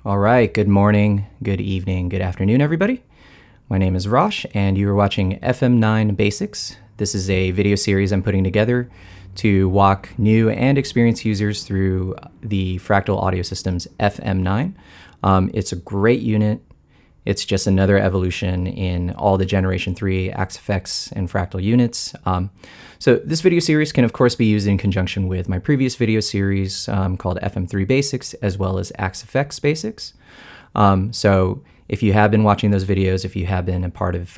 All right, good morning, good evening, good afternoon, everybody. My name is Rosh, and you are watching FM9 Basics. This is a video series I'm putting together to walk new and experienced users through the Fractal Audio Systems FM9. It's a great unit. It's just another evolution in all the Generation 3 AXFX and Fractal units. So this video series can, of course, be used in conjunction with my previous video series called FM3 Basics, as well as AXFX Basics. So if you have been watching those videos, if you have been a part of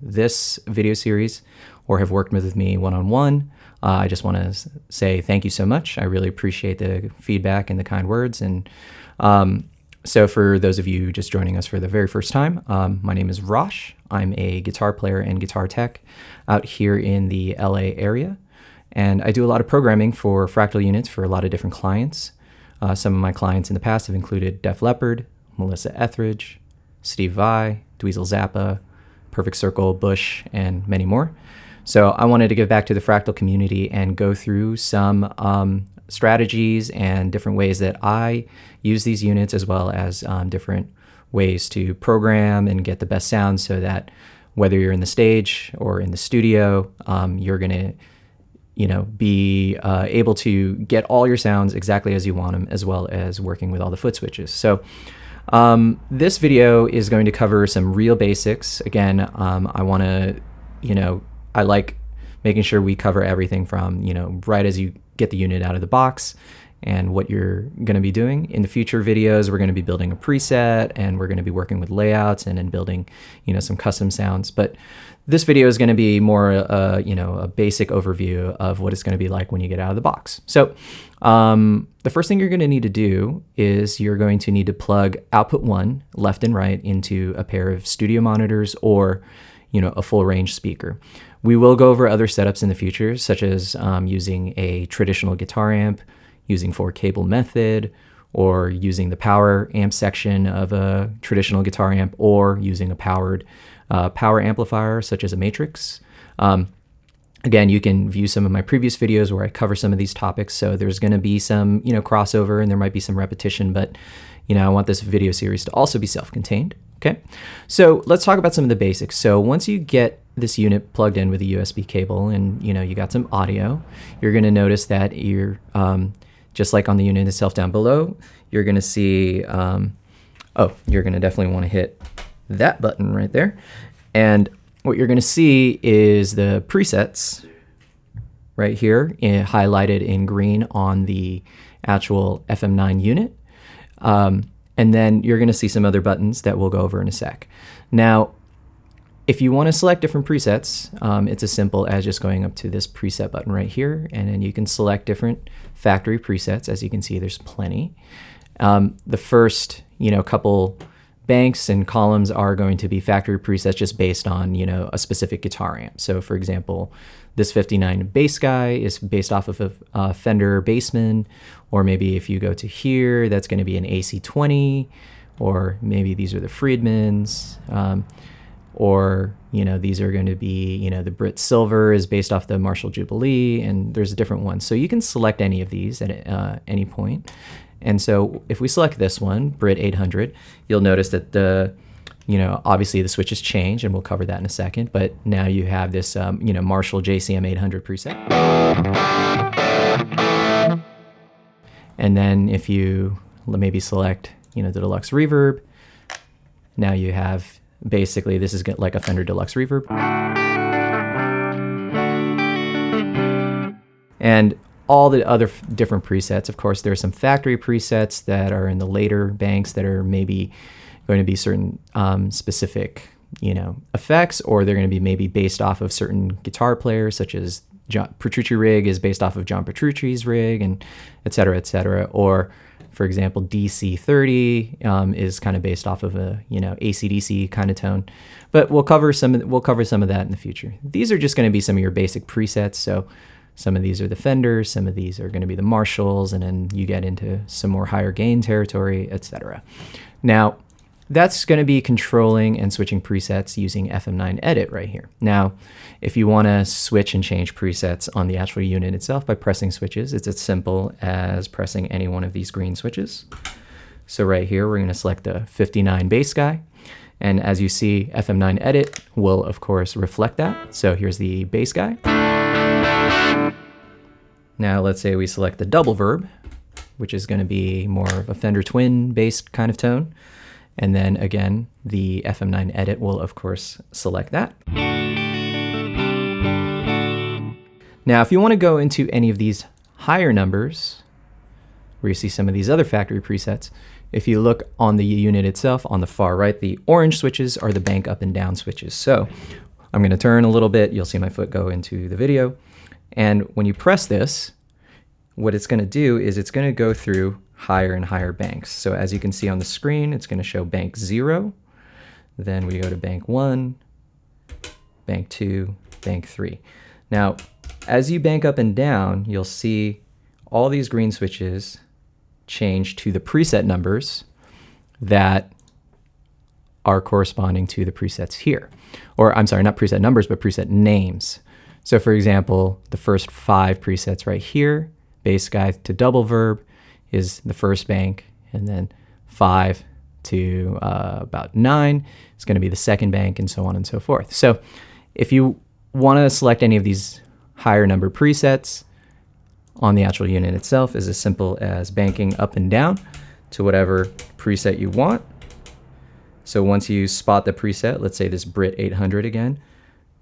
this video series, or have worked with me one-on-one, I just want to say thank you so much. I really appreciate the feedback and the kind words. And so for those of you just joining us for the very first time, my name is Rosh. I'm a guitar player and guitar tech out here in the LA area. And I do a lot of programming for Fractal units for a lot of different clients. Some of my clients in the past have included Leppard, Melissa Etheridge, Steve Vai, Dweezil Zappa, Perfect Circle, Bush, and many more. So I wanted to give back to the Fractal community and go through some strategies and different ways that I use these units, as well as different ways to program and get the best sound, so that whether you're in the stage or in the studio, you're going to be able to get all your sounds exactly as you want them, as well as working with all the foot switches. So this video is going to cover some real basics. Again, I like making sure we cover everything from, right as you get the unit out of the box and what you're going to be doing. In the future videos, we're going to be building a preset, and we're going to be working with layouts and then building, some custom sounds. But this video is going to be more, a basic overview of what it's going to be like when you get out of the box. So the first thing you're going to need to do is you're going to need to plug output 1 left and right into a pair of studio monitors or, a full range speaker. We will go over other setups in the future, such as using a traditional guitar amp, using 4-cable method, or using the power amp section of a traditional guitar amp, or using a powered power amplifier such as a Matrix. Again, you can view some of my previous videos where I cover some of these topics, so there's going to be some crossover, and there might be some repetition, but I want this video series to also be self-contained. Okay, so let's talk about some of the basics. So once you get this unit plugged in with a USB cable, and you got some audio, you're going to notice that you're just like on the unit itself down below, you're going to see, you're going to definitely want to hit that button right there. And what you're going to see is the presets right here highlighted in green on the actual FM9 unit. And then you're going to see some other buttons that we'll go over in a sec. Now, if you want to select different presets, it's as simple as just going up to this preset button right here, and then you can select different factory presets. As you can see, there's plenty. The first, couple banks and columns are going to be factory presets just based on, a specific guitar amp. So for example, this 59 bass guy is based off of a Fender Bassman, or maybe if you go to here, that's going to be an AC20, or maybe these are the Friedmans, or these are going to be, the Brit Silver is based off the Marshall Jubilee, and there's different ones. So you can select any of these at any point. And so if we select this one, Brit 800, you'll notice that obviously the switches change, and we'll cover that in a second, but now you have this, Marshall JCM 800 preset. And then if you maybe select, the Deluxe Reverb, now you have, basically this is like a Fender Deluxe Reverb. And all the other different presets, of course, there are some factory presets that are in the later banks that are maybe going to be certain specific, effects, or they're going to be maybe based off of certain guitar players, such as John Petrucci rig is based off of John Petrucci's rig, and et cetera, et cetera. Or, for example, DC30 is kind of based off of a AC/DC kind of tone. But we'll cover some of that in the future. These are just going to be some of your basic presets. So some of these are the Fenders, some of these are going to be the Marshalls, and then you get into some more higher gain territory, etc. Now, that's going to be controlling and switching presets using FM9 Edit right here. Now, if you want to switch and change presets on the actual unit itself by pressing switches, it's as simple as pressing any one of these green switches. So right here, we're going to select the 59 bass guy. And as you see, FM9 edit will, of course, reflect that. So here's the bass guy. Now let's say we select the double verb, which is going to be more of a Fender Twin bass kind of tone. And then again, the FM9 edit will, of course, select that. Now, if you want to go into any of these higher numbers, where you see some of these other factory presets, if you look on the unit itself, on the far right, the orange switches are the bank up and down switches. So I'm going to turn a little bit. You'll see my foot go into the video. And when you press this, what it's going to do is it's going to go through higher and higher banks. So as you can see on the screen, it's going to show bank 0. Then we go to bank 1, bank 2, bank 3. Now, as you bank up and down, you'll see all these green switches change to the preset numbers that are corresponding to the presets here. Or I'm sorry, not preset numbers, but preset names. So for example, the first 5 presets right here, bass guy to double verb is the first bank, and then 5 to about 9 is going to be the second bank, and so on and so forth. So if you want to select any of these higher number presets on the actual unit itself, is as simple as banking up and down to whatever preset you want. So once you spot the preset, let's say this Brit 800 again,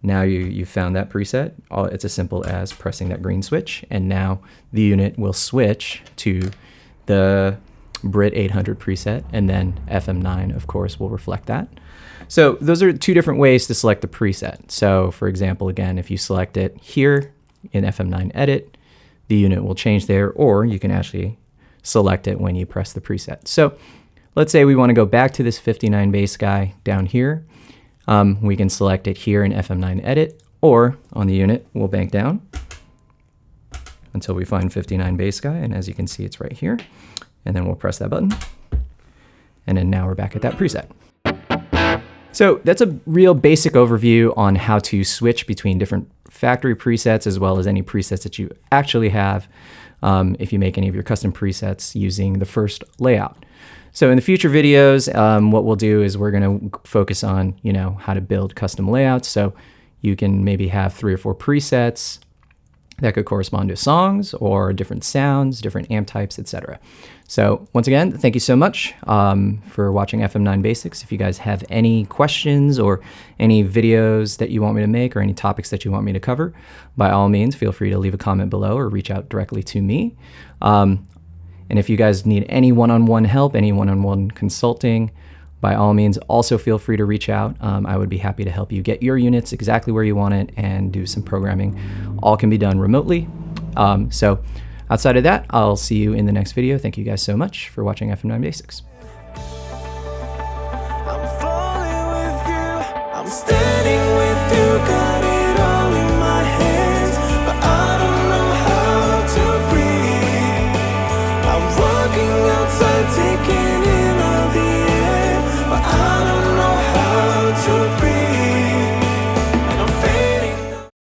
now you found that preset. It's as simple as pressing that green switch, and now the unit will switch to the Brit 800 preset, and then FM9, of course, will reflect that. So those are 2 different ways to select the preset. So for example, again, if you select it here in FM9 edit, the unit will change there, or you can actually select it when you press the preset. So let's say we want to go back to this 59 bass guy down here. We can select it here in FM9 edit, or on the unit, we'll bank down until we find 59 bass guy. And as you can see, it's right here. And then we'll press that button. And then now we're back at that preset. So that's a real basic overview on how to switch between different factory presets, as well as any presets that you actually have if you make any of your custom presets using the first layout. So in the future videos, what we'll do is we're going to focus on, how to build custom layouts. So you can maybe have 3 or 4 presets that could correspond to songs or different sounds, different amp types, etc. So once again, thank you so much for watching FM9 Basics. If you guys have any questions or any videos that you want me to make or any topics that you want me to cover, by all means, feel free to leave a comment below or reach out directly to me. And if you guys need any one-on-one help, any one-on-one consulting, by all means, also feel free to reach out. I would be happy to help you get your units exactly where you want it and do some programming. All can be done remotely. So outside of that, I'll see you in the next video. Thank you guys so much for watching FM9 Basics. I'm falling with you, I'm standing with you, got it all in my hands, but I don't know how to breathe. I'm walking outside.